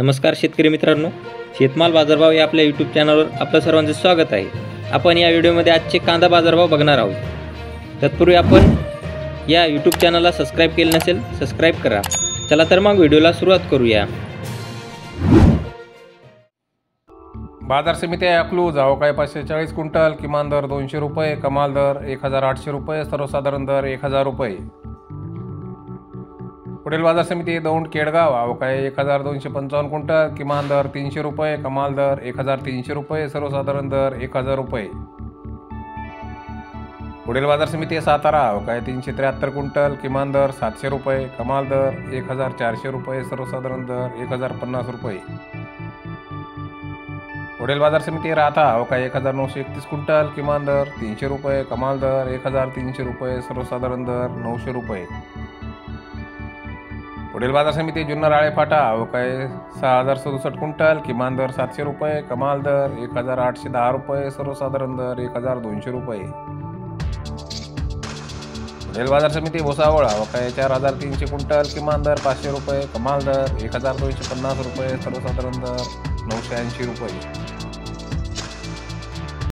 नमस्कार शेतकरी मित्रांनो, शेतमाल बाजारभाव या आपल्या यूट्यूब चॅनलवर आपलं सर्वांचे स्वागत आहे। आपण या व्हिडिओमध्ये आजचे कांदा बाजारभाव बघणार आहोत। तत्पूर्वी आपण या यूट्यूब चॅनलला सबस्क्राइब केले नसेल सबस्क्राइब करा। चला तर मग व्हिडिओला सुरुवात करूया। बाजार समिती अकलूज अवकाळी 540 क्विंटल, किमान दर 200 रुपये, कमाल दर 1800 रुपये, सर्वसाधारण दर 1000 रुपये। पुढील बाजार समिती दौंड केडगाव अवकाळी 1255 क्विंटल, किमान दर 300 रुपये, कमाल दर 1300 रुपये, सर्वसाधारण दर 1000 रुपये। पुढील बाजार समिती सातारा अवकाळी 373 क्विंटल, किमान दर 700 रुपये, कमाल दर 1400 रुपये, सर्वसाधारण दर 1050 रुपये। पुढील बाजार समिती राहता अवकाळी 1931 क्विंटल, किमान दर 300 रुपये, कमाल दर 1300 रुपये, सर्वसाधारण दर 900 रुपये। पुढील बाजार समिती जुन्नर आळेफाटा अवकाळी 6067 क्विंटल, किमान दर 700 रुपये, कमाल दर 1810 रुपये, सर्वसाधारण दर 1200 रुपये। पुढील बाजार समिती भुसावळ अवकाळी 4300 क्विंटल, किमान दर 500 रुपये, कमाल दर 1250 रुपये, सर्वसाधारण दर 980 रुपये।